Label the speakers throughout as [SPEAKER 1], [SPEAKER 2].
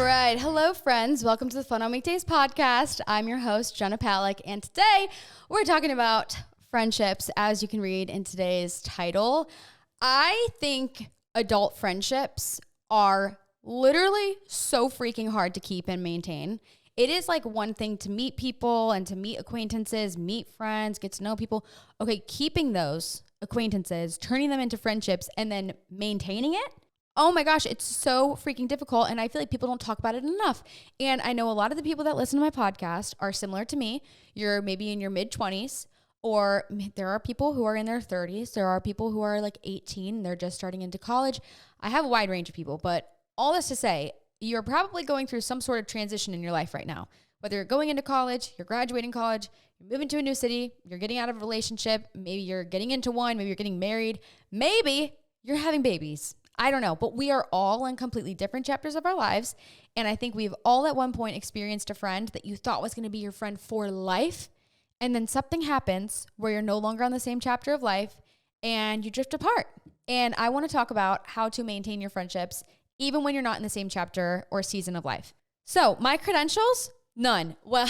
[SPEAKER 1] right. Hello, friends. Welcome to the Fun on Weekdays podcast. I'm your host, Jenna Palick, and today we're talking about friendships, as you can read in today's title. I think adult friendships are literally so freaking hard to keep and maintain. It is like one thing to meet people and to meet acquaintances, meet friends, get to know people. Okay, keeping those acquaintances, turning them into friendships, and then maintaining it. Oh my gosh, it's so freaking difficult. And I feel like people don't talk about it enough. And I know a lot of the people that listen to my podcast are similar to me. You're maybe in your mid-20s, or there are people who are in their 30s. There are people who are like 18. They're just starting into college. I have a wide range of people, but all this to say, you're probably going through some sort of transition in your life right now. Whether you're going into college, you're graduating college, you're moving to a new city, you're getting out of a relationship, maybe you're getting into one, maybe you're getting married, maybe you're having babies. I don't know, but we are all in completely different chapters of our lives. And I think we've all at one point experienced a friend that you thought was going to be your friend for life. And then something happens where you're no longer on the same chapter of life and you drift apart. And I want to talk about how to maintain your friendships even when you're not in the same chapter or season of life. So my credentials, none. Well,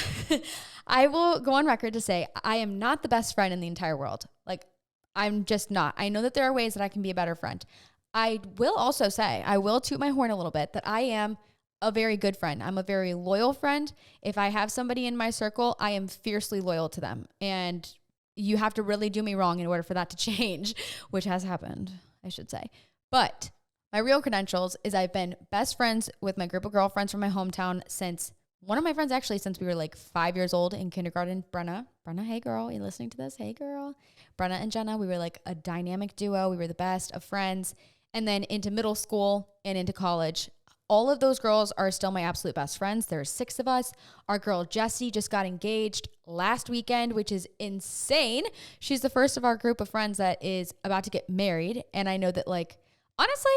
[SPEAKER 1] I will go on record to say I am not the best friend in the entire world. Like, I'm just not. I know that there are ways that I can be a better friend. I will also say, I will toot my horn a little bit, that I am a very good friend. I'm a very loyal friend. If I have somebody in my circle, I am fiercely loyal to them. And you have to really do me wrong in order for that to change, which has happened, I should say. But my real credentials is I've been best friends with my group of girlfriends from my hometown since one of my friends actually since we were like 5 years old in kindergarten. Brenna, hey girl, are you listening to this? Hey girl. Brenna and Jenna, we were like a dynamic duo. We were the best of friends. And then into middle school and into college, all of those girls are still my absolute best friends. There's 6 of us. Our girl Jessie just got engaged last weekend, which is insane. She's the first of our group of friends that is about to get married. And I know that, like, honestly,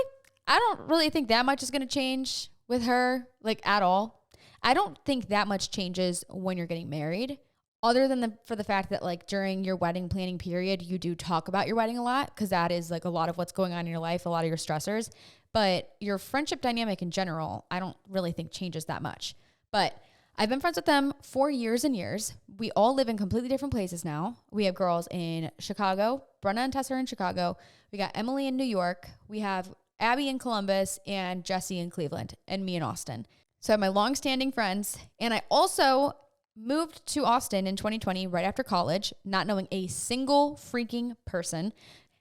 [SPEAKER 1] I don't really think that much is going to change with her, like, at all. I don't think that much changes when you're getting married, other than for the fact that, like, during your wedding planning period, you do talk about your wedding a lot, because that is like a lot of what's going on in your life, a lot of your stressors. But your friendship dynamic in general, I don't really think changes that much. But I've been friends with them for years and years. We all live in completely different places now. We have girls in Chicago. Brenna and Tessa are in Chicago. We got Emily in New York. We have Abby in Columbus and Jessie in Cleveland, and me in Austin. So I have my long-standing friends. And I also moved to Austin in 2020 right after college, not knowing a single freaking person.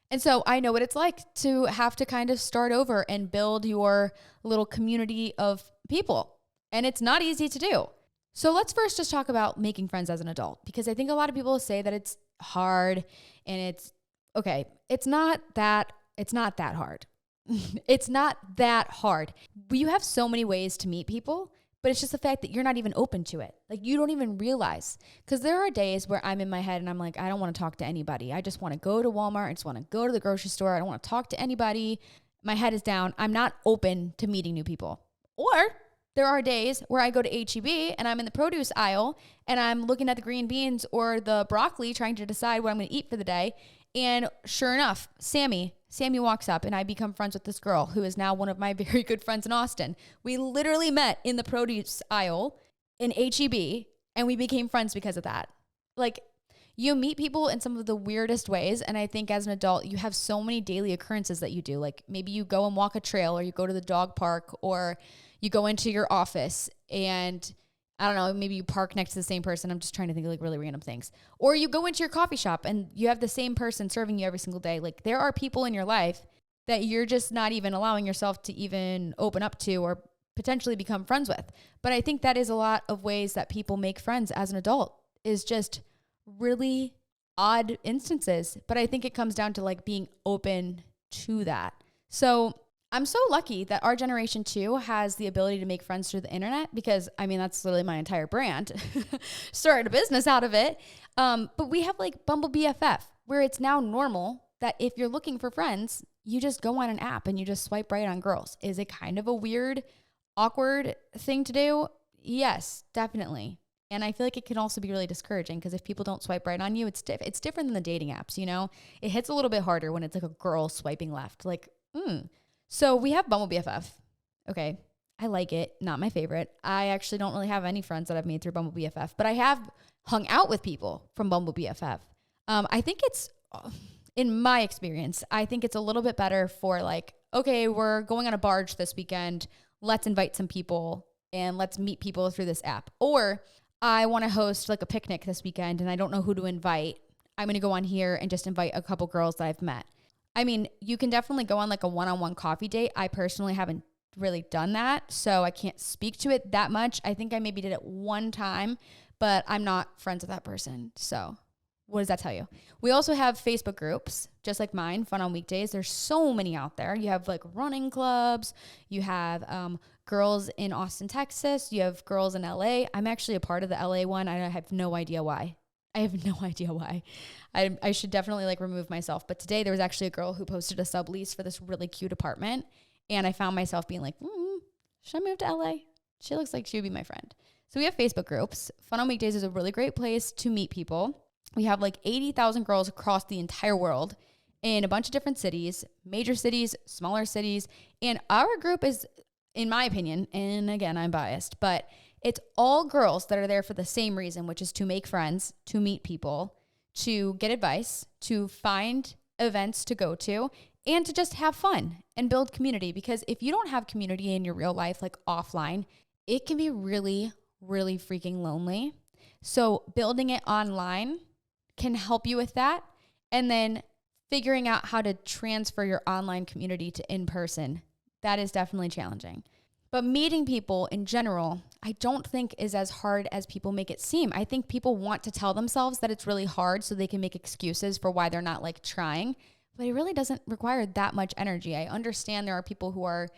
[SPEAKER 1] And so I know what it's like to have to kind of start over and build your little community of people. And it's not easy to do. So let's first just talk about making friends as an adult, because I think a lot of people say that it's hard, and it's not that hard. It's not that hard. You have so many ways to meet people, but it's just the fact that you're not even open to it. Like, you don't even realize. Because there are days where I'm in my head and I'm like, I don't want to talk to anybody. I just want to go to Walmart. I just want to go to the grocery store. I don't want to talk to anybody. My head is down. I'm not open to meeting new people. Or there are days where I go to H-E-B and I'm in the produce aisle and I'm looking at the green beans or the broccoli trying to decide what I'm going to eat for the day. And sure enough, Sammy walks up, and I become friends with this girl who is now one of my very good friends in Austin. We literally met in the produce aisle in H-E-B, and we became friends because of that. Like, you meet people in some of the weirdest ways, and I think as an adult, you have so many daily occurrences that you do. Like, maybe you go and walk a trail, or you go to the dog park, or you go into your office, and I don't know, maybe you park next to the same person. I'm just trying to think of like really random things. Or you go into your coffee shop and you have the same person serving you every single day. Like, there are people in your life that you're just not even allowing yourself to even open up to or potentially become friends with. But I think that is a lot of ways that people make friends as an adult, is just really odd instances. But I think it comes down to like being open to that. So I'm so lucky that our generation too has the ability to make friends through the internet, because I mean, that's literally my entire brand. Started a business out of it. But we have like Bumble BFF, where it's now normal that if you're looking for friends, you just go on an app and you just swipe right on girls. Is it kind of a weird, awkward thing to do? Yes, definitely. And I feel like it can also be really discouraging, because if people don't swipe right on you, it's different than the dating apps, you know? It hits a little bit harder when it's like a girl swiping left. Like, So we have Bumble BFF. Okay. I like it. Not my favorite. I actually don't really have any friends that I've made through Bumble BFF, but I have hung out with people from Bumble BFF. I think it's, in my experience, I think it's a little bit better for like, okay, we're going on a barge this weekend. Let's invite some people and let's meet people through this app. Or I want to host like a picnic this weekend and I don't know who to invite. I'm going to go on here and just invite a couple girls that I've met. I mean, you can definitely go on like a one-on-one coffee date. I personally haven't really done that, so I can't speak to it that much. I think I maybe did it one time, but I'm not friends with that person. So what does that tell you? We also have Facebook groups, just like mine, Fun on Weekdays. There's so many out there. You have like running clubs. You have girls in Austin, Texas. You have girls in LA. I'm actually a part of the LA one. I have no idea why. I should definitely like remove myself. But today there was actually a girl who posted a sublease for this really cute apartment. And I found myself being like, should I move to LA? She looks like she would be my friend. So we have Facebook groups. Fun on Weekdays is a really great place to meet people. We have like 80,000 girls across the entire world in a bunch of different cities, major cities, smaller cities. And our group is, in my opinion, and again, I'm biased, but it's all girls that are there for the same reason, which is to make friends, to meet people, to get advice, to find events to go to, and to just have fun and build community. Because if you don't have community in your real life, like offline, it can be really, really freaking lonely. So building it online can help you with that. And then figuring out how to transfer your online community to in person, that is definitely challenging. But meeting people in general, I don't think is as hard as people make it seem. I think people want to tell themselves that it's really hard so they can make excuses for why they're not like trying, but it really doesn't require that much energy. I understand there are people who are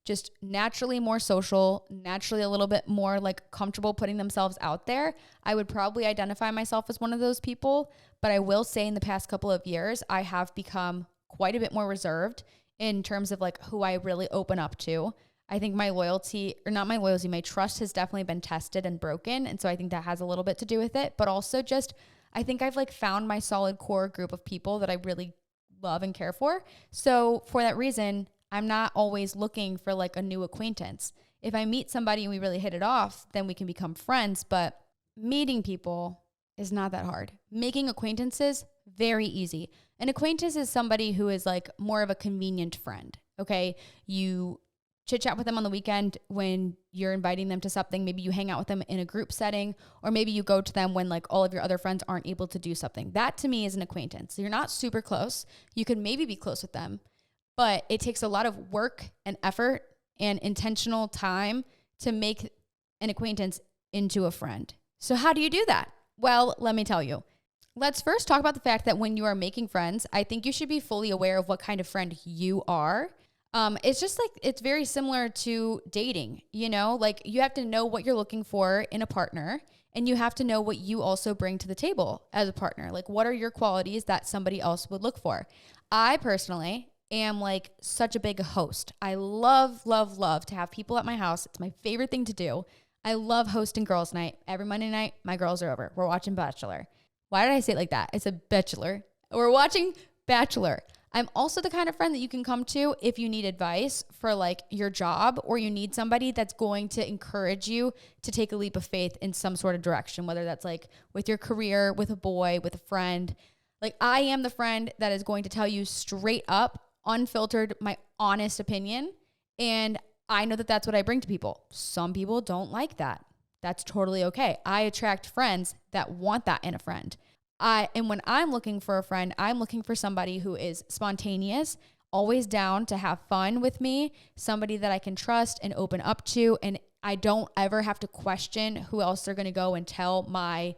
[SPEAKER 1] just naturally more social, naturally a little bit more like comfortable putting themselves out there. I would probably identify myself as one of those people, but I will say in the past couple of years, I have become quite a bit more reserved in terms of like who I really open up to. I think my trust has definitely been tested and broken. And so I think that has a little bit to do with it, but also just, I think I've like found my solid core group of people that I really love and care for. So for that reason, I'm not always looking for like a new acquaintance. If I meet somebody and we really hit it off, then we can become friends. But meeting people is not that hard. Making acquaintances, very easy. An acquaintance is somebody who is like more of a convenient friend. Okay. You chit chat with them on the weekend when you're inviting them to something. Maybe you hang out with them in a group setting, or maybe you go to them when like all of your other friends aren't able to do something. That to me is an acquaintance. So you're not super close. You could maybe be close with them, but it takes a lot of work and effort and intentional time to make an acquaintance into a friend. So how do you do that? Well, let me tell you. Let's first talk about the fact that when you are making friends, I think you should be fully aware of what kind of friend you are. It's just like, it's very similar to dating, you know, like you have to know what you're looking for in a partner, and you have to know what you also bring to the table as a partner. Like, what are your qualities that somebody else would look for? I personally am like such a big host. I love, love, love to have people at my house. It's my favorite thing to do. I love hosting girls' night. Every Monday night, my girls are over. We're watching Bachelor. Why did I say it like that? It's a Bachelor. We're watching Bachelor. I'm also the kind of friend that you can come to if you need advice for like your job, or you need somebody that's going to encourage you to take a leap of faith in some sort of direction, whether that's like with your career, with a boy, with a friend. Like, I am the friend that is going to tell you straight up, unfiltered, my honest opinion. And I know that that's what I bring to people. Some people don't like that. That's totally okay. I attract friends that want that in a friend. And when I'm looking for a friend, I'm looking for somebody who is spontaneous, always down to have fun with me, somebody that I can trust and open up to. And I don't ever have to question who else they're going to go and tell my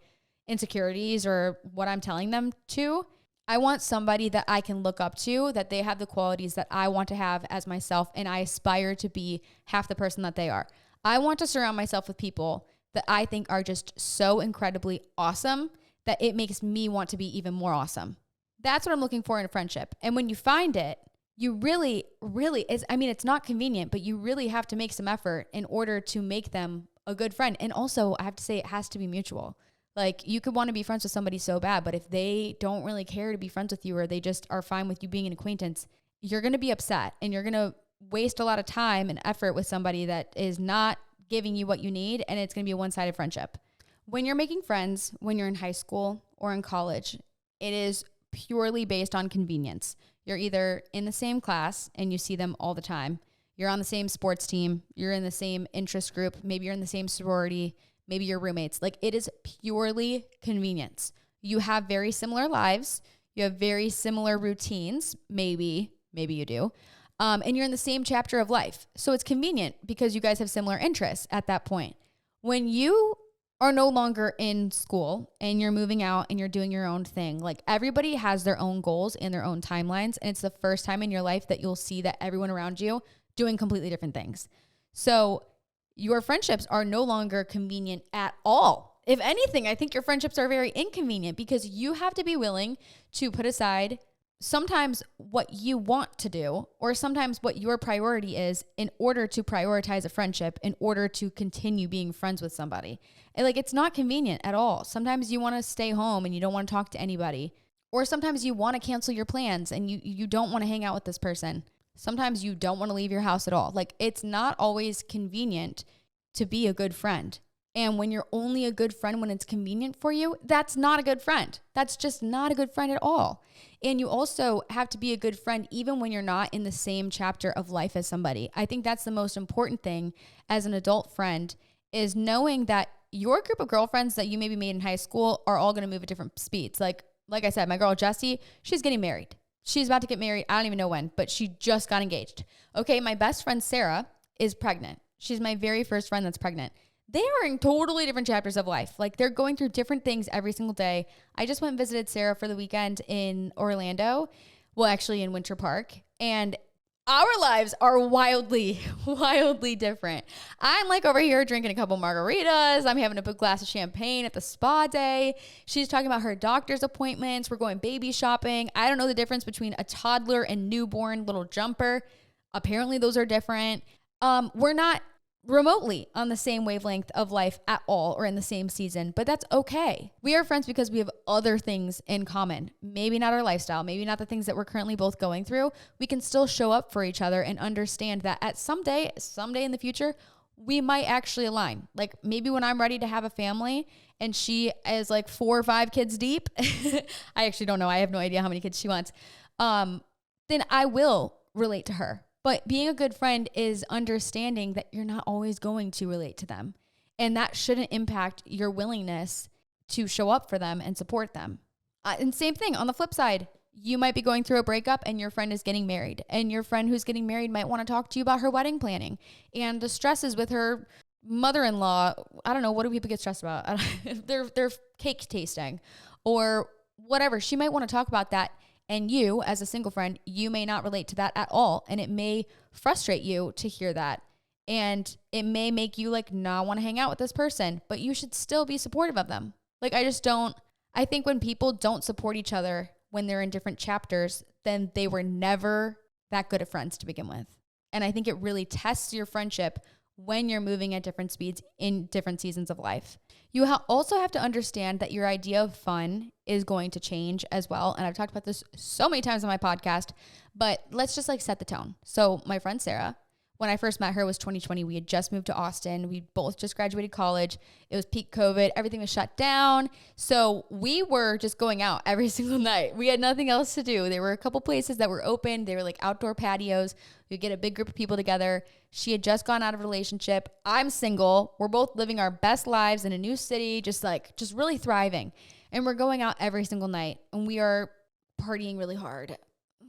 [SPEAKER 1] insecurities or what I'm telling them to. I want somebody that I can look up to, that they have the qualities that I want to have as myself, and I aspire to be half the person that they are. I want to surround myself with people that I think are just so incredibly awesome that it makes me want to be even more awesome. That's what I'm looking for in a friendship. And when you find it, you really, really it's not convenient, but you really have to make some effort in order to make them a good friend. And also, I have to say, it has to be mutual. Like, you could want to be friends with somebody so bad, but if they don't really care to be friends with you, or they just are fine with you being an acquaintance, you're going to be upset, and you're going to waste a lot of time and effort with somebody that is not giving you what you need, and it's going to be a one-sided friendship. When you're making friends, when you're in high school or in college, it is purely based on convenience. You're either in the same class and you see them all the time. You're on the same sports team. You're in the same interest group. Maybe you're in the same sorority. Maybe you're roommates. Like, it is purely convenience. You have very similar lives. You have very similar routines. Maybe you do. And you're in the same chapter of life. So it's convenient because you guys have similar interests at that point. When you are no longer in school and you're moving out and you're doing your own thing, like, everybody has their own goals and their own timelines. And it's the first time in your life that you'll see that everyone around you doing completely different things. So your friendships are no longer convenient at all. If anything, I think your friendships are very inconvenient because you have to be willing to put aside sometimes what you want to do, or sometimes what your priority is, in order to prioritize a friendship, in order to continue being friends with somebody. And like, it's not convenient at all. Sometimes you want to stay home and you don't want to talk to anybody. Or sometimes you want to cancel your plans and you don't want to hang out with this person. Sometimes you don't want to leave your house at all. Like, it's not always convenient to be a good friend. And when you're only a good friend when it's convenient for you, that's not a good friend. That's just not a good friend at all. And you also have to be a good friend even when you're not in the same chapter of life as somebody. I think that's the most important thing as an adult friend, is knowing that your group of girlfriends that you maybe made in high school are all going to move at different speeds. Like I said, my girl Jessie, she's getting married. She's about to get married. I don't even know when, but she just got engaged. Okay, my best friend Sarah is pregnant. She's my very first friend that's pregnant. They are in totally different chapters of life. Like, they're going through different things every single day. I just went and visited Sarah for the weekend in Orlando. Well, actually in Winter Park. And our lives are wildly, wildly different. I'm like over here drinking a couple margaritas. I'm having a big glass of champagne at the spa day. She's talking about her doctor's appointments. We're going baby shopping. I don't know the difference between a toddler and newborn little jumper. Apparently those are different. We're not remotely on the same wavelength of life at all, or in the same season, but that's okay. We are friends because we have other things in common. Maybe not our lifestyle, maybe not the things that we're currently both going through. We can still show up for each other and understand that at someday in the future, we might actually align. Like, maybe when I'm ready to have a family and she is like 4 or 5 kids deep, I actually don't know. I have no idea how many kids she wants. Then I will relate to her. But being a good friend is understanding that you're not always going to relate to them. And that shouldn't impact your willingness to show up for them and support them. And same thing on the flip side. You might be going through a breakup and your friend is getting married. And your friend who's getting married might want to talk to you about her wedding planning and the stresses with her mother-in-law. I don't know. What do people get stressed about? They're cake tasting or whatever. She might want to talk about that. And you, as a single friend, you may not relate to that at all. And it may frustrate you to hear that. And it may make you like not want to hang out with this person, but you should still be supportive of them. Like, I think when people don't support each other when they're in different chapters, then they were never that good of friends to begin with. And I think it really tests your friendship when you're moving at different speeds in different seasons of life. You also have to understand that your idea of fun is going to change as well. And I've talked about this so many times on my podcast, but let's just like set the tone. So my friend Sarah, when I first met her, was 2020. We had just moved to Austin. We both just graduated college. It was peak COVID. Everything was shut down. So we were just going out every single night. We had nothing else to do. There were a couple places that were open. They were like outdoor patios. We'd get a big group of people together. She had just gone out of a relationship. I'm single. We're both living our best lives in a new city, just really thriving. And we're going out every single night. And we are partying really hard,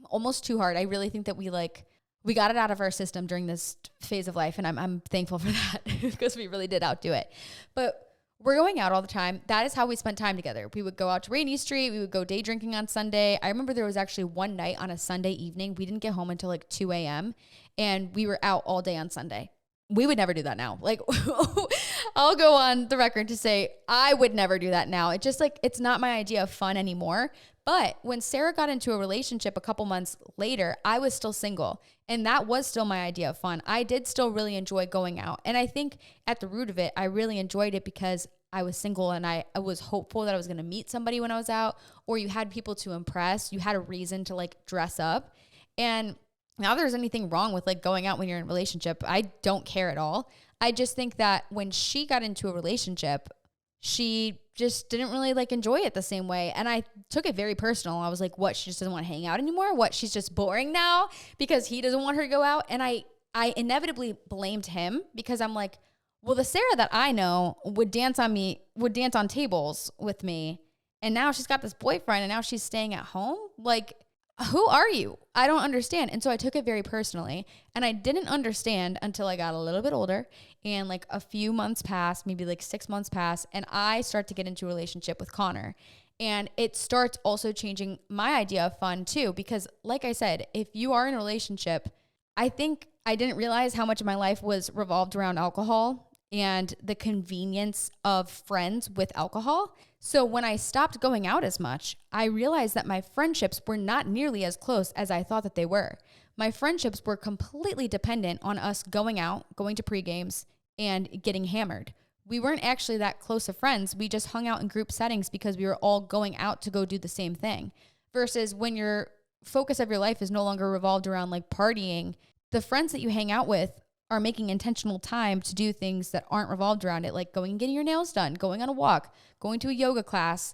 [SPEAKER 1] almost too hard. I really think that we got it out of our system during this phase of life. And I'm thankful for that because we really did outdo it. But we're going out all the time. That is how we spent time together. We would go out to Rainy Street. We would go day drinking on Sunday. I remember there was actually one night on a Sunday evening. We didn't get home until like 2 a.m. and we were out all day on Sunday. We would never do that now. Like, I'll go on the record to say I would never do that now. It just it's not my idea of fun anymore. But when Sarah got into a relationship a couple months later, I was still single. And that was still my idea of fun. I did still really enjoy going out. And I think at the root of it, I really enjoyed it because I was single and I was hopeful that I was going to meet somebody when I was out, or you had people to impress. You had a reason to like dress up. And Not that there's anything wrong with like going out when you're in a relationship. I don't care at all. I just think that when she got into a relationship, she just didn't really like enjoy it the same way. And I took it very personal. I was like, what? She just doesn't want to hang out anymore? What? She's just boring now because he doesn't want her to go out. And I inevitably blamed him because I'm like, well, the Sarah that I know would dance on tables with me. And now she's got this boyfriend and now she's staying at home. Like, who are you? I don't understand. And so I took it very personally, and I didn't understand until I got a little bit older and like a few months passed, maybe like 6 months passed, and I start to get into a relationship with Connor. And it starts also changing my idea of fun too, because like I said, if you are in a relationship, I think I didn't realize how much of my life was revolved around alcohol and the convenience of friends with alcohol. So when I stopped going out as much, I realized that my friendships were not nearly as close as I thought that they were. My friendships were completely dependent on us going out, going to pre-games, and getting hammered. We weren't actually that close of friends. We just hung out in group settings because we were all going out to go do the same thing. Versus when your focus of your life is no longer revolved around like partying, the friends that you hang out with are making intentional time to do things that aren't revolved around it, like going and getting your nails done, going on a walk, going to a yoga class,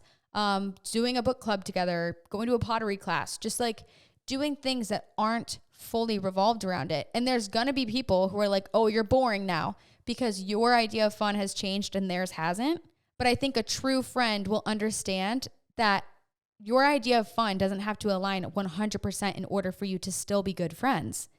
[SPEAKER 1] doing a book club together, going to a pottery class, just like doing things that aren't fully revolved around it. And there's gonna be people who are like, oh, you're boring now because your idea of fun has changed and theirs hasn't. But I think a true friend will understand that your idea of fun doesn't have to align 100% in order for you to still be good friends.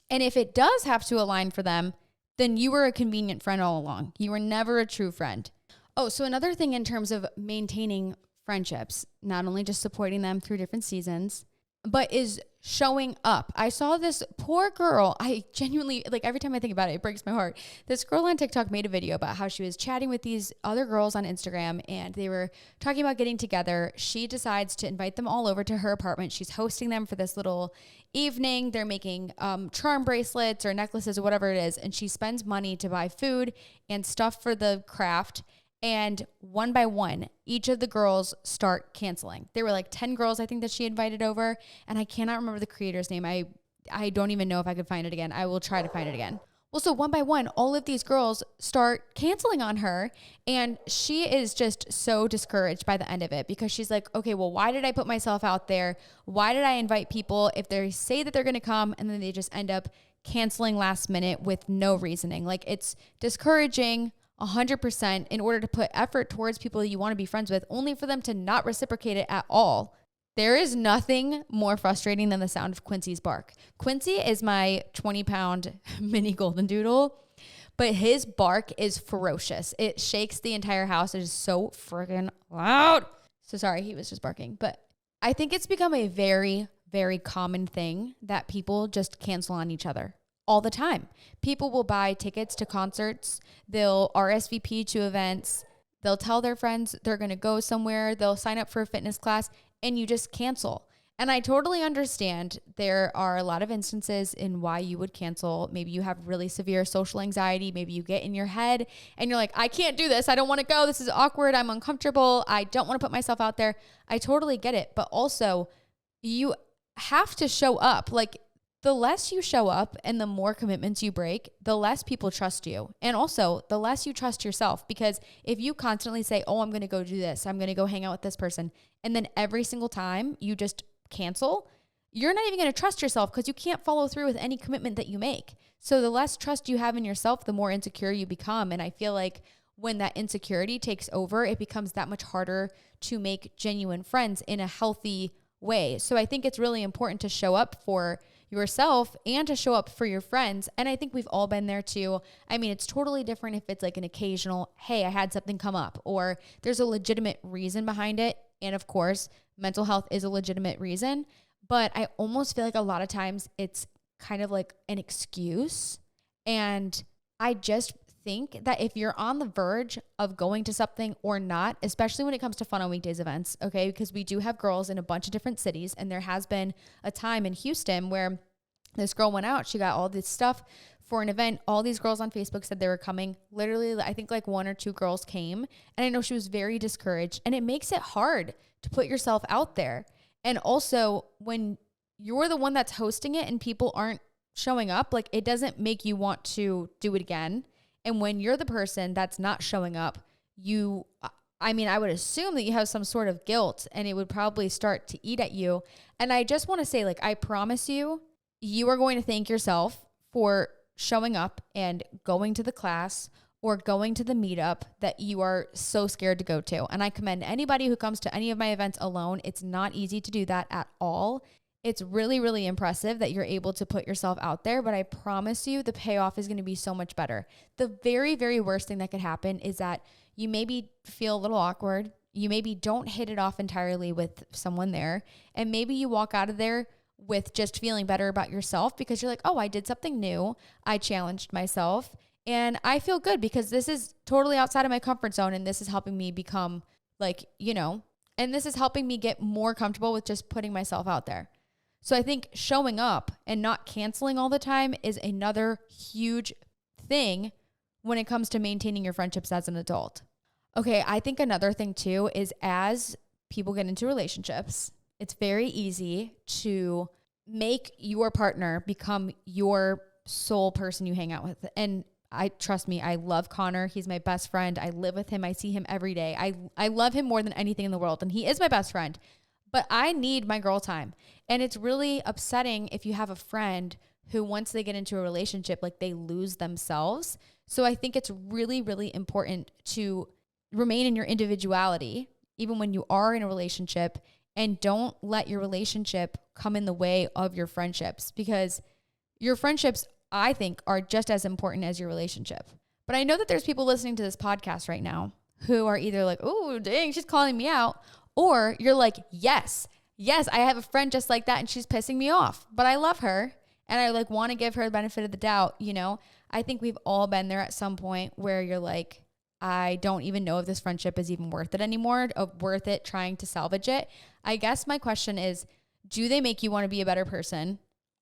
[SPEAKER 1] And if it does have to align for them, then you were a convenient friend all along. You were never a true friend. Oh, so another thing in terms of maintaining friendships, not only just supporting them through different seasons, but is showing up. I saw this poor girl. I genuinely, like every time I think about it, it breaks my heart. This girl on TikTok made a video about how she was chatting with these other girls on Instagram and they were talking about getting together. She decides to invite them all over to her apartment. She's hosting them for this little evening. They're making charm bracelets or necklaces or whatever it is. And she spends money to buy food and stuff for the craft. And one by one, each of the girls start canceling. There were like 10 girls, I think, that she invited over. And I cannot remember the creator's name. I don't even know if I could find it again. I will try to find it again. Well, so one by one, all of these girls start canceling on her. And she is just so discouraged by the end of it because she's like, okay, well, why did I put myself out there? Why did I invite people if they say that they're going to come and then they just end up canceling last minute with no reasoning? Like, it's discouraging 100% in order to put effort towards people you want to be friends with, only for them to not reciprocate it at all. There is nothing more frustrating than the sound of Quincy's bark. Quincy is my 20-pound mini golden doodle, but his bark is ferocious. It shakes the entire house. It is so freaking loud. So sorry, he was just barking. But I think it's become a very, very common thing that people just cancel on each other all the time. People will buy tickets to concerts. They'll RSVP to events. They'll tell their friends they're going to go somewhere. They'll sign up for a fitness class and you just cancel. And I totally understand there are a lot of instances in why you would cancel. Maybe you have really severe social anxiety. Maybe you get in your head and you're like, I can't do this. I don't want to go. This is awkward. I'm uncomfortable. I don't want to put myself out there. I totally get it. But also you have to show up. Like, the less you show up and the more commitments you break, the less people trust you. And also the less you trust yourself, because if you constantly say, oh, I'm going to go do this, I'm going to go hang out with this person, and then every single time you just cancel, you're not even going to trust yourself because you can't follow through with any commitment that you make. So the less trust you have in yourself, the more insecure you become. And I feel like when that insecurity takes over, it becomes that much harder to make genuine friends in a healthy way. So I think it's really important to show up for yourself and to show up for your friends. And I think we've all been there too. I mean, it's totally different if it's like an occasional, hey, I had something come up, or there's a legitimate reason behind it. And of course, mental health is a legitimate reason, but I almost feel like a lot of times it's kind of like an excuse. And I just think that if you're on the verge of going to something or not, especially when it comes to Fun on Weekdays events, okay, because we do have girls in a bunch of different cities, and there has been a time in Houston where this girl went out, she got all this stuff for an event. All these girls on Facebook said they were coming. Literally, I think like 1 or 2 girls came, and I know she was very discouraged, and it makes it hard to put yourself out there. And also when you're the one that's hosting it and people aren't showing up, like it doesn't make you want to do it again. And when you're the person that's not showing up, I would assume that you have some sort of guilt and it would probably start to eat at you. And I just want to say, like, I promise you, you are going to thank yourself for showing up and going to the class or going to the meetup that you are so scared to go to. And I commend anybody who comes to any of my events alone. It's not easy to do that at all. It's really, really impressive that you're able to put yourself out there, but I promise you the payoff is going to be so much better. The very, very worst thing that could happen is that you maybe feel a little awkward. You maybe don't hit it off entirely with someone there. And maybe you walk out of there with just feeling better about yourself because you're like, oh, I did something new. I challenged myself and I feel good because this is totally outside of my comfort zone. And this is helping me become and this is helping me get more comfortable with just putting myself out there. So I think showing up and not canceling all the time is another huge thing when it comes to maintaining your friendships as an adult. Okay, I think another thing too is as people get into relationships, it's very easy to make your partner become your sole person you hang out with. And trust me, I love Connor. He's my best friend. I live with him. I see him every day. I love him more than anything in the world. And he is my best friend, but I need my girl time. And it's really upsetting if you have a friend who once they get into a relationship, like they lose themselves. So I think it's really, really important to remain in your individuality, even when you are in a relationship, and don't let your relationship come in the way of your friendships, because your friendships, I think, are just as important as your relationship. But I know that there's people listening to this podcast right now who are either like, oh, dang, she's calling me out. Or you're like, yes, I have a friend just like that and she's pissing me off, but I love her and I like want to give her the benefit of the doubt. I think we've all been there at some point where you're like, I don't even know if this friendship is even worth it anymore, worth it trying to salvage it. I guess my question is, do they make you want to be a better person?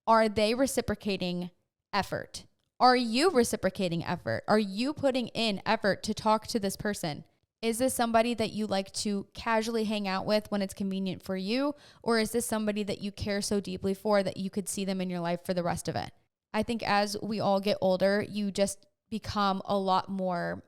[SPEAKER 1] Are they reciprocating effort? Are you reciprocating effort? Are you putting in effort to talk to this person? Is this somebody that you like to casually hang out with when it's convenient for you? Or is this somebody that you care so deeply for that you could see them in your life for the rest of it? I think as we all get older, you just become a lot more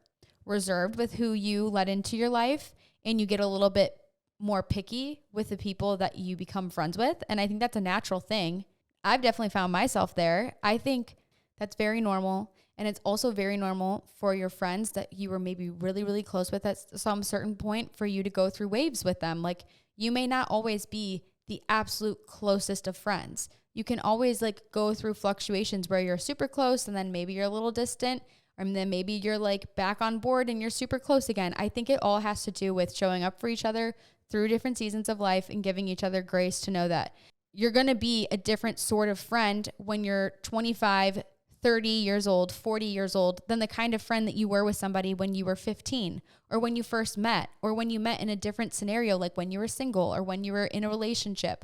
[SPEAKER 1] reserved with who you let into your life, and you get a little bit more picky with the people that you become friends with. And I think that's a natural thing. I've definitely found myself there. I think that's very normal. And it's also very normal for your friends that you were maybe really, really close with at some certain point for you to go through waves with them. Like, you may not always be the absolute closest of friends. You can always like go through fluctuations where you're super close and then maybe you're a little distant, and then maybe you're like back on board and you're super close again. I think it all has to do with showing up for each other through different seasons of life and giving each other grace to know that you're going to be a different sort of friend when you're 25, 30 years old, 40 years old, than the kind of friend that you were with somebody when you were 15 or when you first met, or when you met in a different scenario, like when you were single or when you were in a relationship.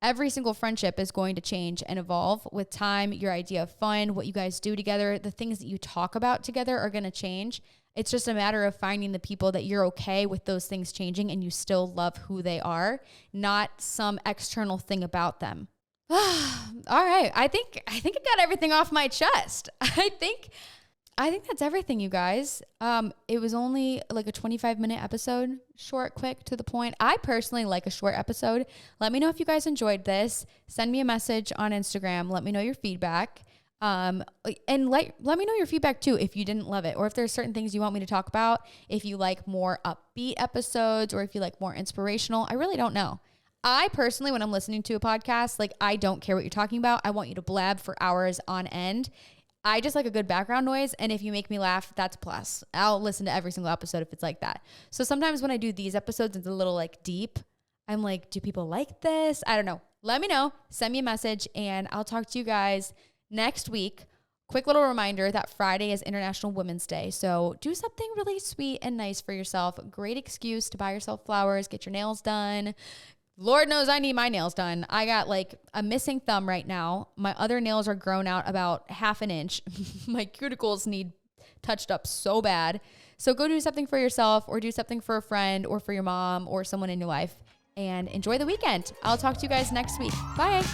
[SPEAKER 1] Every single friendship is going to change and evolve with time. Your idea of fun, what you guys do together, the things that you talk about together are going to change. It's just a matter of finding the people that you're okay with those things changing and you still love who they are, not some external thing about them. All right. I think I got everything off my chest. I think that's everything, you guys. It was only like a 25-minute episode, short, quick, to the point. I personally like a short episode. Let me know if you guys enjoyed this. Send me a message on Instagram. Let me know your feedback. And let me know your feedback too if you didn't love it, or if there's certain things you want me to talk about, if you like more upbeat episodes or if you like more inspirational. I really don't know. I personally, when I'm listening to a podcast, like, I don't care what you're talking about. I want you to blab for hours on end. I just like a good background noise. And if you make me laugh, that's a plus. I'll listen to every single episode if it's like that. So sometimes when I do these episodes, it's a little like deep. I'm like, do people like this? I don't know. Let me know. Send me a message and I'll talk to you guys next week. Quick little reminder that Friday is International Women's Day. So do something really sweet and nice for yourself. Great excuse to buy yourself flowers, get your nails done. Lord knows I need my nails done. I got like a missing thumb right now. My other nails are grown out about half an inch. My cuticles need touched up so bad. So go do something for yourself, or do something for a friend or for your mom or someone in your life, and enjoy the weekend. I'll talk to you guys next week. Bye.